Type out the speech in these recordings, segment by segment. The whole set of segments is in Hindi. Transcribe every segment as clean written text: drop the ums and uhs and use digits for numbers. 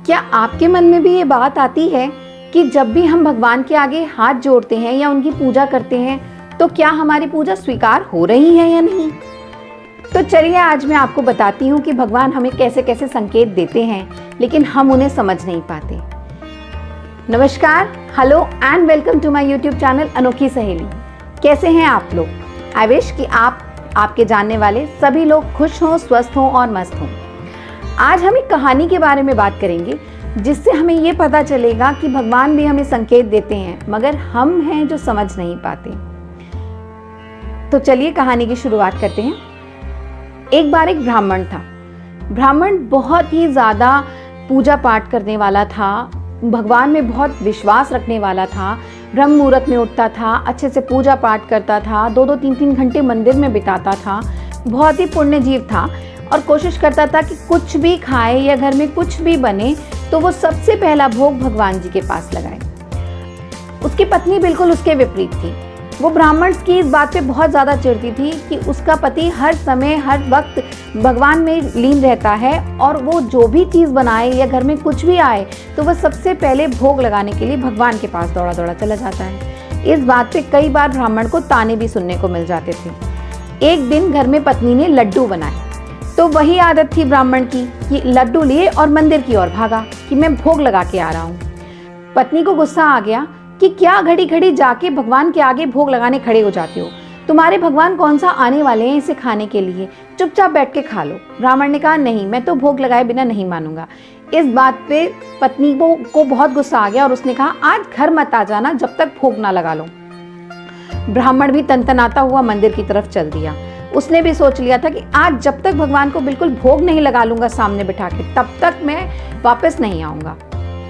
क्या आपके मन में भी ये बात आती है कि जब भी हम भगवान के आगे हाथ जोड़ते हैं या उनकी पूजा करते हैं तो क्या हमारी पूजा स्वीकार हो रही है या नहीं? तो चलिए आज मैं आपको बताती हूँ कि भगवान हमें कैसे कैसे संकेत देते हैं लेकिन हम उन्हें समझ नहीं पाते। नमस्कार, hello and welcome to my YouTube channel Anokhi Saheli. कैसे हैं आप लोग? आई विश कि आपके जानने वाले सभी लोग खुश हों, स्वस्थ हों और मस्त हों। आज हम एक कहानी के बारे में बात करेंगे जिससे हमें ये पता चलेगा कि भगवान भी हमें संकेत देते हैं मगर हम हैं जो समझ नहीं पाते। तो चलिए कहानी की शुरुआत करते हैं। एक बार एक ब्राह्मण था। ब्राह्मण बहुत ही ज़्यादा पूजा पाठ करने वाला था, भगवान में बहुत विश्वास रखने वाला था, ब्रह्म मुहूर्त में उठता था, अच्छे से पूजा पाठ करता था, 2-2 3-3 घंटे मंदिर में बिताता था, बहुत ही पुण्य जीव था और कोशिश करता था कि कुछ भी खाए या घर में कुछ भी बने तो वो सबसे पहला भोग भगवान जी के पास लगाए। उसकी पत्नी बिल्कुल उसके विपरीत थी। वो ब्राह्मण की इस बात पे बहुत ज़्यादा चिढ़ती थी कि उसका पति हर समय हर वक्त भगवान में लीन रहता है और वो जो भी चीज़ बनाए या घर में कुछ भी आए तो वह सबसे पहले भोग लगाने के लिए भगवान के पास दौड़ा दौड़ा चला जाता है। इस बात पे कई बार ब्राह्मण को ताने भी सुनने को मिल जाते थे। एक दिन घर में पत्नी ने लड्डू बनाए तो वही आदत थी ब्राह्मण की कि लड्डू लिए और मंदिर की ओर भागा कि मैं भोग लगा के आ रहा हूँ। पत्नी को गुस्सा आ गया कि क्या घड़ी घड़ी जाके भगवान के आगे भोग लगाने खड़े हो जाते हो, तुम्हारे भगवान कौन सा आने वाले हैं इसे खाने के लिए, चुपचाप बैठ के खा लो। ब्राह्मण ने कहा नहीं, मैं तो भोग लगाए बिना नहीं मानूंगा। इस बात पे पत्नी को बहुत गुस्सा आ गया और उसने कहा आज घर मत आ जाना जब तक भोग ना लगा लो। ब्राह्मण भी तनतनाता हुआ मंदिर की तरफ चल दिया। उसने भी सोच लिया था कि आज जब तक भगवान को बिल्कुल भोग नहीं लगा लूंगा सामने बिठा के तब तक मैं वापस नहीं आऊंगा।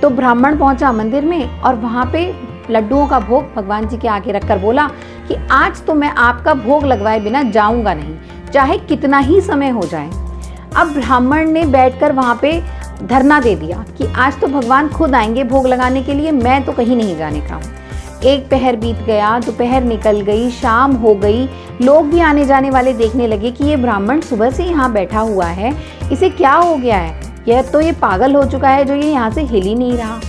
तो ब्राह्मण पहुंचा मंदिर में और वहां पे लड्डुओं का भोग भगवान जी के आगे रखकर बोला कि आज तो मैं आपका भोग लगवाए बिना जाऊंगा नहीं, चाहे कितना ही समय हो जाए। अब ब्राह्मण ने बैठकर वहां पे धरना दे दिया कि आज तो भगवान खुद आएंगे भोग लगाने के लिए, मैं तो कहीं नहीं जाने का हूँ। एक पहर बीत गया, दोपहर निकल गई, शाम हो गई, लोग भी आने जाने वाले देखने लगे कि ये ब्राह्मण सुबह से यहाँ बैठा हुआ है, इसे क्या हो गया है, ये पागल हो चुका है जो ये यहाँ से हिल ही नहीं रहा।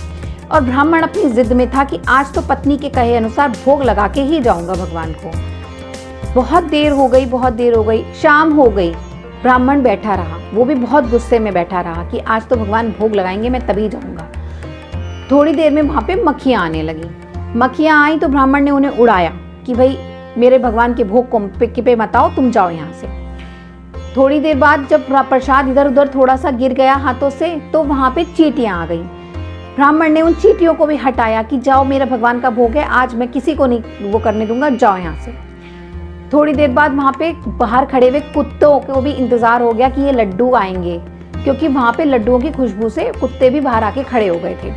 और ब्राह्मण अपनी जिद में था कि आज तो पत्नी के कहे अनुसार भोग लगा के ही जाऊंगा भगवान को। बहुत देर हो गई, शाम हो गई, ब्राह्मण बैठा रहा, वो भी बहुत गुस्से में बैठा रहा कि आज तो भगवान भोग लगाएंगे, मैं तभी जाऊंगा। थोड़ी देर में वहाँ पे मक्खियाँ आने लगी। मक्खियाँ आई तो ब्राह्मण ने उन्हें उड़ाया कि भाई मेरे भगवान के भोग को पे मत आओ, तुम जाओ यहाँ से। थोड़ी देर बाद जब प्रसाद इधर उधर थोड़ा सा गिर गया हाथों से तो वहाँ पे चींटियाँ आ गई। ब्राह्मण ने उन चींटियों को भी हटाया कि जाओ मेरा भगवान का भोग है, आज मैं किसी को नहीं वो करने दूंगा, जाओ यहाँ से। थोड़ी देर बाद वहाँ पे बाहर खड़े हुए कुत्तों को भी इंतजार हो गया कि ये लड्डू आएंगे, क्योंकि वहाँ पे लड्डुओं की खुशबू से कुत्ते भी बाहर आके खड़े हो गए थे।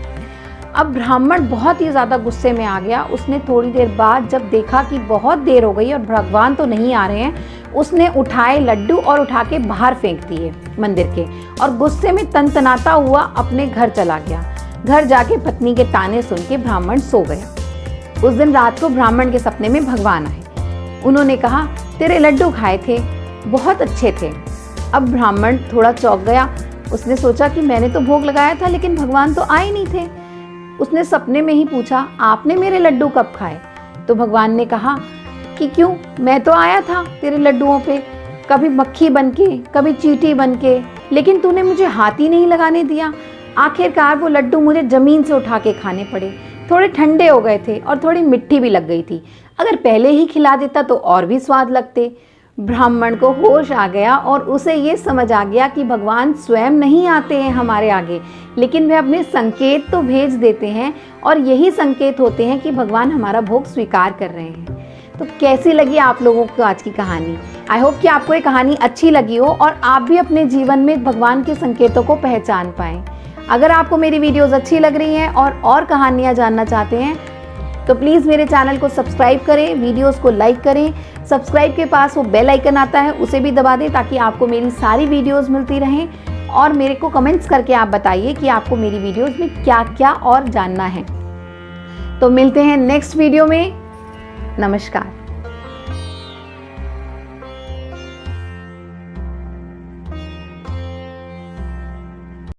अब ब्राह्मण बहुत ही ज़्यादा गुस्से में आ गया। उसने थोड़ी देर बाद जब देखा कि बहुत देर हो गई और भगवान तो नहीं आ रहे हैं, उसने उठाए लड्डू और उठा के बाहर फेंक दिए मंदिर के और गुस्से में तनतनाता हुआ अपने घर चला गया। घर जाके पत्नी के ताने सुन के ब्राह्मण सो गया। उस दिन रात को ब्राह्मण के सपने में भगवान आए। उन्होंने कहा तेरे लड्डू खाए थे, बहुत अच्छे थे। अब ब्राह्मण थोड़ा चौंक गया। उसने सोचा कि मैंने तो भोग लगाया था लेकिन भगवान तो आए नहीं थे। उसने सपने में ही पूछा आपने मेरे लड्डू कब खाए? तो भगवान ने कहा कि क्यों, मैं तो आया था तेरे लड्डुओं पे, कभी मक्खी बनके कभी चींटी बनके, लेकिन तूने मुझे हाथ ही नहीं लगाने दिया। आखिरकार वो लड्डू मुझे ज़मीन से उठा के खाने पड़े। थोड़े ठंडे हो गए थे और थोड़ी मिट्टी भी लग गई थी, अगर पहले ही खिला देता तो और भी स्वाद लगते। ब्राह्मण को होश आ गया और उसे ये समझ आ गया कि भगवान स्वयं नहीं आते हैं हमारे आगे, लेकिन वे अपने संकेत तो भेज देते हैं और यही संकेत होते हैं कि भगवान हमारा भोग स्वीकार कर रहे हैं। तो कैसी लगी आप लोगों को आज की कहानी? आई होप कि आपको ये कहानी अच्छी लगी हो और आप भी अपने जीवन में भगवान के संकेतों को पहचान पाएँ। अगर आपको मेरी वीडियोज़ अच्छी लग रही हैं और कहानियाँ जानना चाहते हैं तो प्लीज़ मेरे चैनल को सब्सक्राइब करें, वीडियोस को लाइक करें। सब्सक्राइब के पास वो बेल आइकन आता है, उसे भी दबा दें ताकि आपको मेरी सारी वीडियोस मिलती रहें। और मेरे को कमेंट्स करके आप बताइए कि आपको मेरी वीडियोस में क्या क्या और जानना है। तो मिलते हैं नेक्स्ट वीडियो में। नमस्कार।